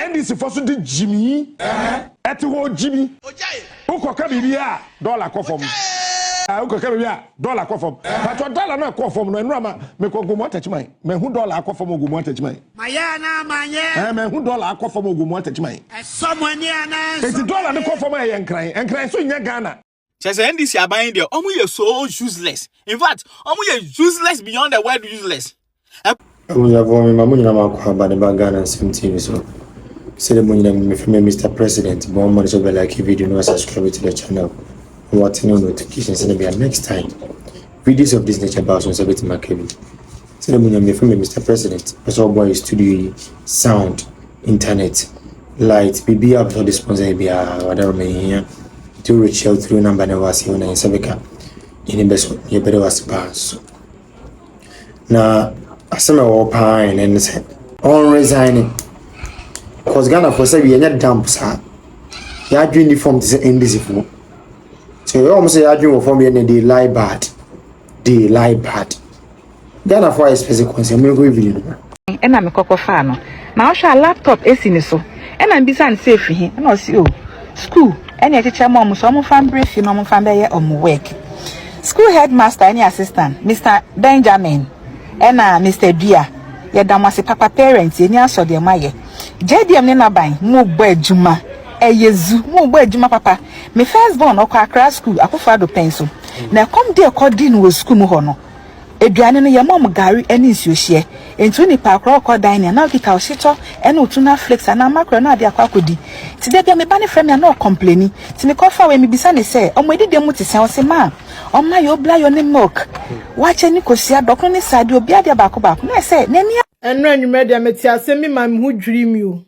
NDC for so the Jimmy. Etiwo Jimmy. Uko kabibia dollar kofom. Uko kabibia dollar kofom. But your dollar no kofom no enrama me ko gumo atachimai. Me hu dollar kofom ogumo atachimai. Mayana manye. Me hu dollar kofom ogumo atachimai. Someone ana. Eti dollar no kofom e nkran. Nkran so nya Ghana. Chese NDC are buying there. Omu so useless. In fact, omu useless beyond the word useless. Omu mamunyina makwaba ne bagana 17 so. Say the money Mr. President, but one so like video no subscribe to the channel. What no notifications and be next time. Videos of this nature about so bit my cable. Say the money Mr. President, also boy studio sound, internet, light, BB up to the sponsor be whatever me here. To reach out through number never see when I sabeka in best you better was pass. Now asema wo pine and say on resigning. Cause Ghana for say we not damp sir. Ya dream uniform to say indiscipline. So you almost say ya dream form we dey lie bad. Dey lie bad. Ghana for specific concern me go even. E na me kokko fa no. Na wo laptop esi ni so. E na mbisa n safe hi. E na o si o. School any teacher mom so mo fan brief no mo fan be ye work. School headmaster any assistant Mr. Benjamin na Mr. Dia ye damase papa parents any aso de maye. JDM ne na ban mo gba adwuma eyezu mo gba adwuma papa me first born okwa Accra school akofado penso na come there according no school mu ho no eduane no ye mom gari eni nsuohie entu ni pa akra okwa dan na okita ohito ena otuna flex na makro na ade akwakodi ti de bia me ba ne frame na complaini ti me kofa we me bisa ne se omo edide mu ti se o se ma oma yo bla yo ne milk wache ni kosia dokro ni sade obi ade ba na se nani enno anwuma dia meti asemi mam hu dwiri mi o.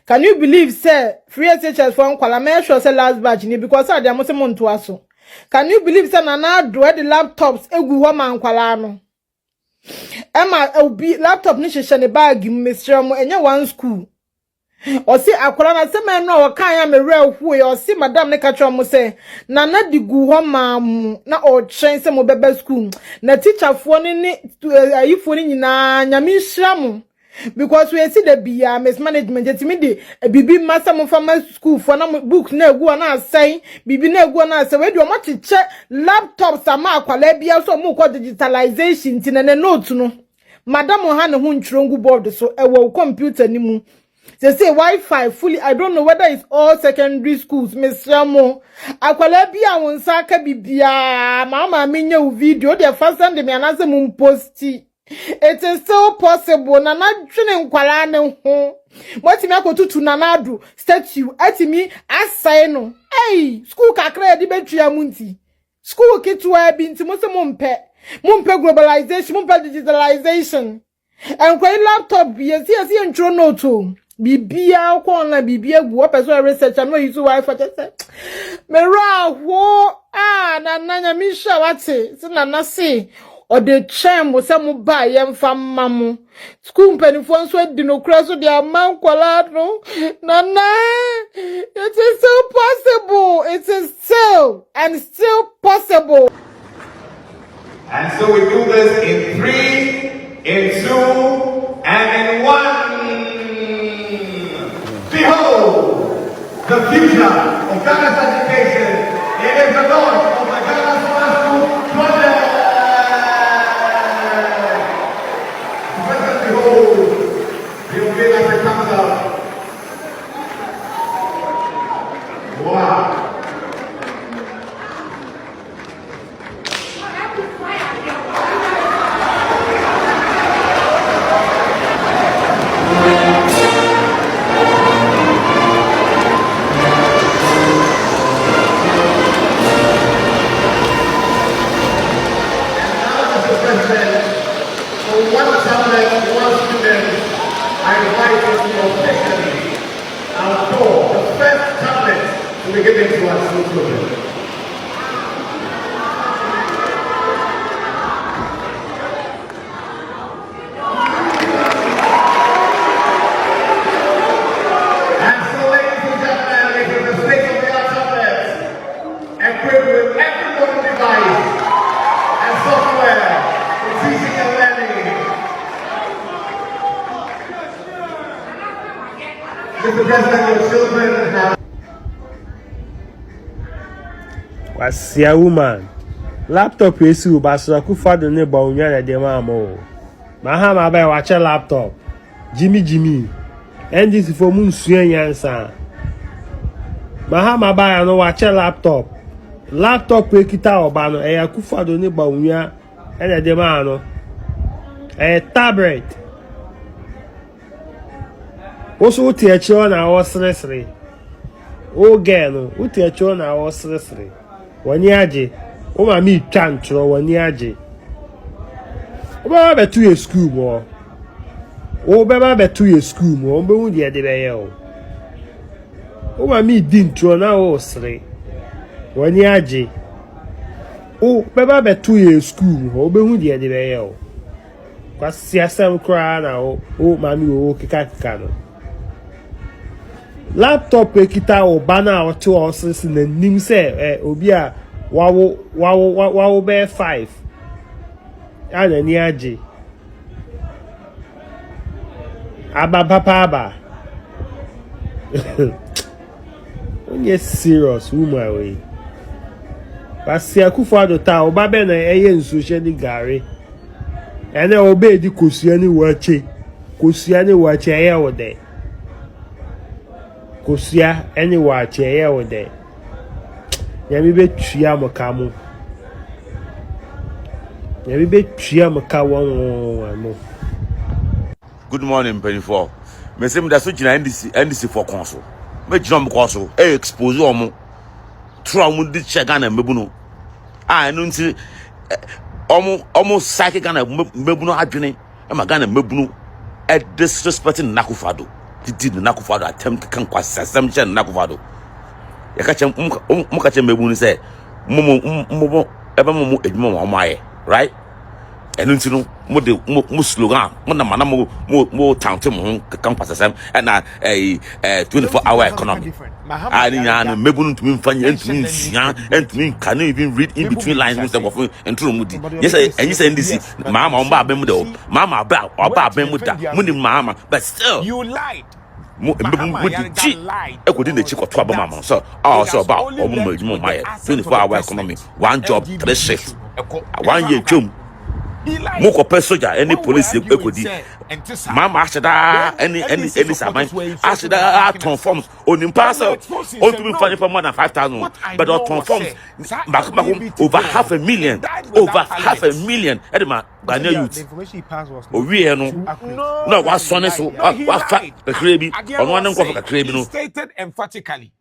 Can you believe say free teachers for Nkwala make sure say last batch ni because ade amose monto aso. Can you believe say Nana do the laptops egu ho man Nkwala no. Emma obi laptop ni hyehyɛ ne bag mu mesrɛ mo enye one school. Osi akwala na se men no wakan ya merɛ hu e osi madam ne ka twɛ mo say Nana di gu ho mam na o twɛn se mo bebe school na teacher fo ni ayifo ni nyina nyame hira mo. Because we see the bia mismanagement etimi de bibi masa mo fama school for na book na egu na asɛn bibi na egu na asɛn we de o ma cheche laptops ama akwala bia so mo ko digitalization ti na note no madam ha ne ho ntrongu board so ewo computer ni mu they say Wi-Fi fully. I don't know whether it's all secondary schools Mr. Mo akwala bia won sa ka bibia mama menye video the first time de me anase mo posti. It is still possible. Nana dwene Nkwala ne ho. Motimi akotutu Nana Addo statue atimi asai no. Hey, school kakra de betua munti. School kitwa bi nti mo se mo mpe globalization, mo mpe digitalization. And kwa laptop bi esi ntro note. Bibia ko na bibia gu opeso research no use Wi-Fi tete. Mera ho Nana nya mi sha wate. Si Nana se or the chem was some buy yam fam mamu. School penny for so dinocracy so their man qualado. Nana, it is still possible. It is still and still possible. And so we do this in 3, in 2, and in 1. Behold, the future of Ghana's education. It is the launch of the Ghana Smart School project. Wow. We get into our school children. And so, ladies and gentlemen, it is the state-of-the-art tablets equipped with every modern device and software for teaching and learning. The Mr. President, your children have... Nkwasiafuor woman. Laptop esi ubasra kufado ne ba onya na de ma mo. Mahama ba watch laptop. Jimmy. NDC for mun sua nyansa. Mahama ba ya no watch laptop. Laptop ekita oba no e yakufado ne ba onya na de ma no. Tablet. Oso uti echo na osresre. O geno, uti echo na osresre. Wani aje. O ma mi tantro wani aje. O ba betu ye school mo. O ba betu ye school mo. O be hu de de be ye o. O ma mi dintro na o sre. Wani aje. O ba betu ye school mo. O be hu de be ye o. Kwasiasam kra na o ma mi o kika no. Laptop ekita o bana o to o sisi na nim se obi a wawo be 5 ana ni aje aba papa onye serious woman we Nkwasiafuor ta o ba be na eye nso hye ni gare ene obe di kosua ni wache eye wo de Kosia any watch a with day. Yami be Triamakamu. Yami be Triamakawan. Good morning, Penny 4. Messim da such an NDC for council. Make jump council, expose omo. Traum did check and mebuno. I don't see almost psychic and a mebuno adjune. And my gun and mebuno at disrespecting Nakufado. Did Nakufado attempt to conquest assumption Nakufado. Yakacham Mukacha Mebuni said, Momo, ever more edmo my right? And you know, Musluga, more town to compass and a 24-hour economy. I didn't Mebun to mean funny and to mean can you even read in between lines and true moody. Yes, and you say this Mamma on Babemdo, Mamma about or Babemuta, Munim Mamma, but still You lied. I couldn't the chick of trouble, Mamma. So, also about almost more my 24-hour economy, one job, 3 shifts, 1 year tomb. Moko pesoja any police ekodi mama ashida any saban ashida transforms on imparcel on to be funny for more than 5,000 but on transforms back over 500,000 edema Ghanaian youth we no what son so what fat the crebi on one nko for crebi no Stated emphatically.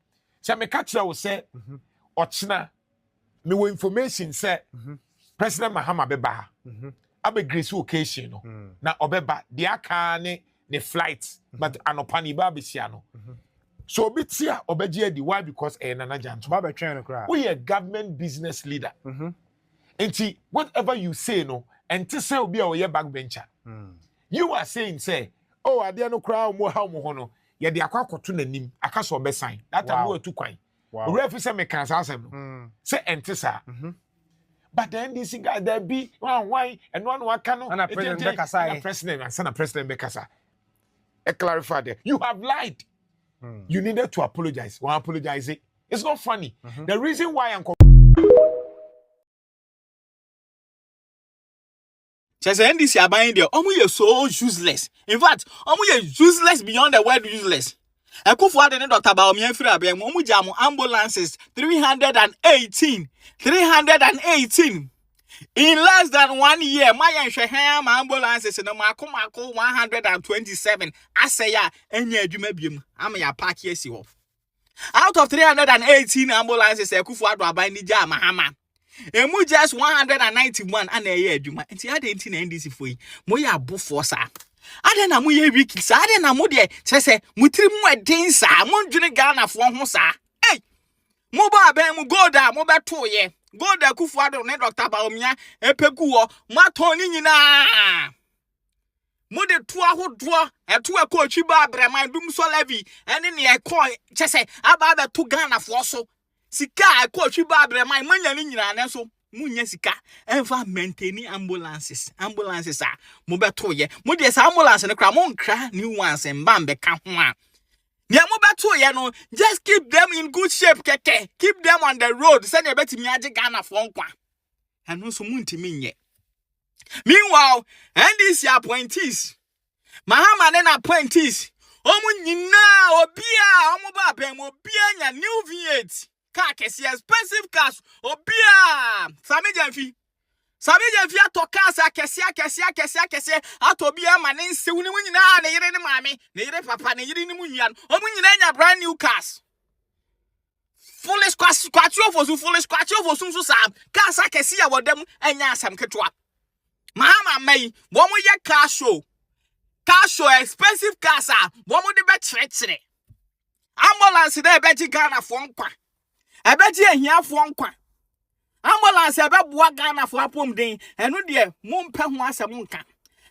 So me catch you say ochina me wo information say President Mahama beba abe grace occasion no na obeba de aka ne flight but anopani ba be sia no so obitia obeje adi why because nana janto ba be twen no kra we a government business leader enti whatever you say no enti say obi a we backbencher you are saying say oh ade no kra mo ha mo ho no ye de akwakoto nanim aka so obe sign that time no atu kwan refi say me kan sa asem no say enti sa but then this guy there be why and one cano and president Bekasa. I clarify there. You have lied. You needed to apologize. One apologize. It's not funny. The reason why I'm Just NDC are buying there. You so useless. In fact, you useless beyond the word useless. Nkwasiafuor and Dr. Baomiefra Abiamu jamu ambulances 318 in less than 1 year. My ambulances in the Mako 127. I say ya any adwuma I'm ya park here see off. Out of 318 ambulances, Nkwasiafuor buy ni ja Mahama. Emu just 191 and a year adwuma. Nti ade nti na NDC foi. Mo ya bufo sa. Ade na mo ye wiki sa. Ade na mo de se mutiri mu eden sa. Mo ndwene Ghana fo ho sa. Hey! Mo ba ben mu goda mo beto ye. Goda Nkwasiafuor ne Dr. Baomia epegu wo. Mo aton ni nyina. Mo de to ahodo eto akotwi ba abraman dum so levi ene ne ekọ chese aba be to Ghana fo so. Sika akotwi ba abraman manya ni nyina ne so. Munya sika ever maintaining ambulances mo beto ye mo de sa ambulance ne kra mo nkra new ones mbam be ka ho a ne to you know, just keep them in good shape, keke. Keep them on the road. Send a bet me aje Ghana for nkwa. And no so munti minye. Meanwhile, and these appointees, Mahama then appointees, omu nyina obia, omu ba ben obia nya new V8. Car kesi expensive cars obia. Sami jamfi atoka sa kesi atobia mane nse woni nyina na yire ne maame na yire papa na yire ne munyan omu nyina nya brand new cars foolish kwatio for so sam cars akesi ya wodam anya asam ketwa mahama mai wo mo ye car show expensive cars a wo mo de be kyerɛkyerɛ ambulance de be gi Ghana fo nkwa e be gi ahia fo nkwa ambulance ebe boa Ghana for apom den eno de mompe ho asem nka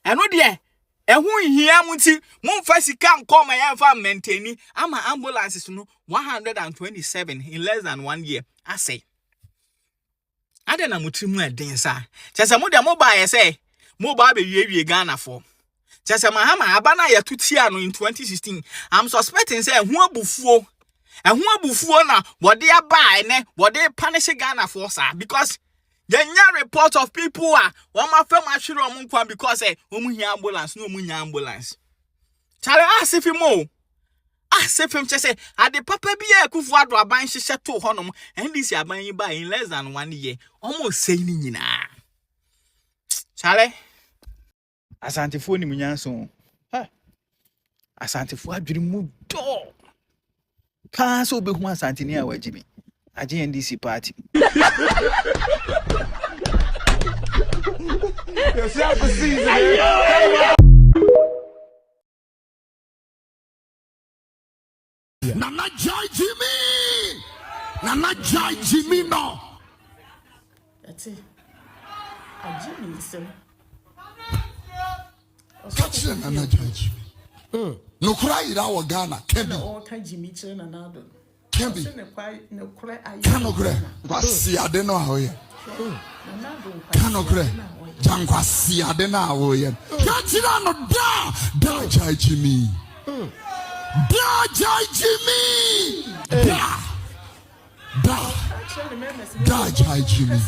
eno de ehu hia muti momfa sika nkoma ya fa maintain ama ambulances no 127 in less than 1 year asay ade na mutimu eden sa chese mo de mobile say mobile be wie Ghana for chese mahama abana ya tutia no in 2016 I'm suspecting say ehu abufuo na what they are buying, what they punish Ghana for, sir. Because the report of people are one my firm actually because ambulance, no ambulance. Charlie ask if him more. Ask if him just say, at the papa be a kufuadwa buying she set to honum, and this year buying by in less than 1 year. Almost saying, Charlie Asante ni munyanso. Asante dream mu do. Pass over who wants Antony Jimmy. A GNDC party. Nana Jai Jimmy! Nana Jai Jimmy no! That's it. A Jimmy, sir. Catch them, Nana Jai Jimmy. No cry in our Ghana. Can be all kind Jimmy Chen and Addo. Can be no cry. Cannot grab. I don't know how you cannot grab. Nkwasiafuor now. Catch it on da Jai Jimmy. Da Jai Jimmy. Da Jai Jimmy.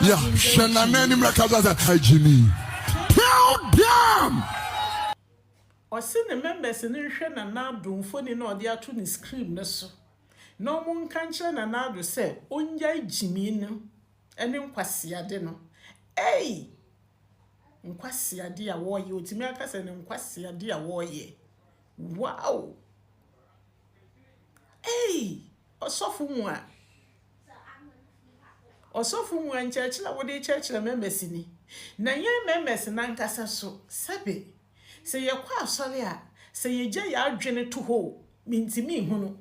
Yeah, Shananani Makaza Jai Jimmy. Tell them. Or send the members in the na now do funny no they are to scream no so. No one can chen and now do say, Onjai Jimmy no, and Nkwasiafuor no. Hey! Nkwasiafuor war you to make us and Nkwasiafuor war ye. Wow! Hey! Osofumwa and Churchill, what they Churchill members in. Na ye members in Ankasa so, Sabe. Say ye kwa sorry say ye je ya adwene to ho mintimi hu no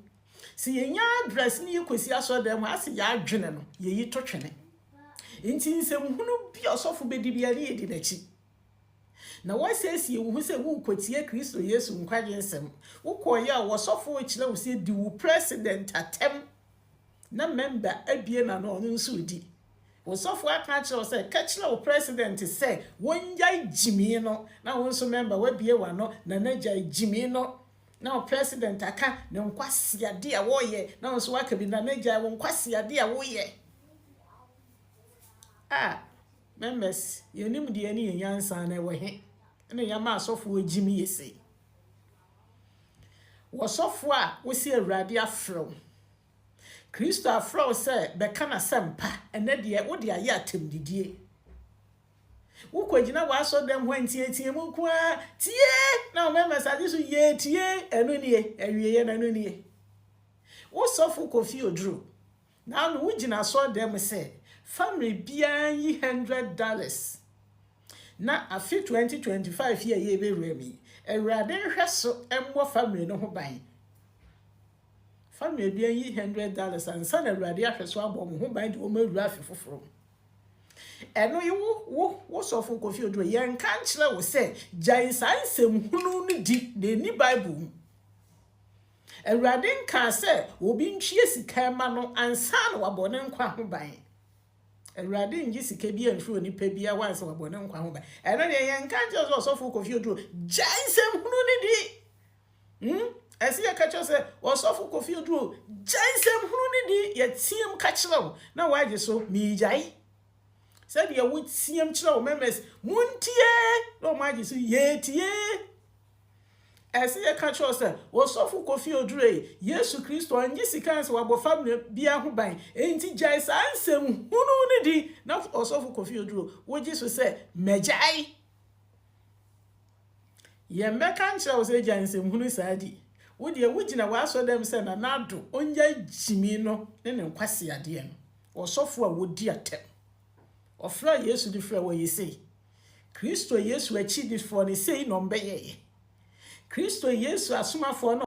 say ye nya address ni yekosi aso dem ase ya adwene no ye yi to twene enti nsem hu no bi osofo bedi bia ne yedi nachi na wa say ye hu say wo kwatie Kristo Yesu nkwaje nsem wo koye a wo sofo kire wo say di wo president atem na member abie na no nso di Osofo aka kire say kachira o president say wonjai Jimmy no na wonso member we bie wa no na najai Jimmy no na o president aka na Nkwasiafuor wo ye na wonso waka bi na najai Nkwasiafuor wo ye members yenim de ani yansa na we he na yama asofo Jimmy yesi wo sofo a wo si Awurade afro Kristo afro say beka na sempa ene de wo de aye atemdidie wo kwagina wa so dem ho antietie mu kwa tie na o members ade so ye tie eno nie awieye na eno nie wo sofo Kofi Oduro na no wo gina so dem say family bia yi $100 na afi 2025 ye be remi Awurade hwe so emmo family no ho ban family bia yi $100 and son Awurade ahwe so abom ho ban de o ma wura afi foforo eno yi wo sofo Kofi Oduro ye nka nkyere wo se jai sansem hunu no di de ni bible Awurade nka se obi ntwie sika ma no ansa na wabone nkwa ho ban Awurade ngi sika bia mfiri oni pa bia wansa wabone nkwa ho ban eno ye nka nkyere so sofo Kofi Oduro jai nsem hunu no di Esi ye catch say Osofo Kofi Oduro jaisem hunu ni di ye tiem kachiro na waje so mi jai said ye would tiem chiro memes muntie no maji so ye tie esi ye catch say Osofo Kofi Oduro Yesu Kristo anji sikan se wabo family bia ho ban enti jaisa ansem hunu ni di na Osofo Kofi Oduro woji so say mejai ye meka nchiro say jaisem hunu sadi wodi wugina waso dem se na nado onja jimi no ne Nkwasiade no Osofo a wodi atem ofra Yesu di fra wo yesi Kristo Yesu achi di for ne sei no mbeye Kristo Yesu asomafo no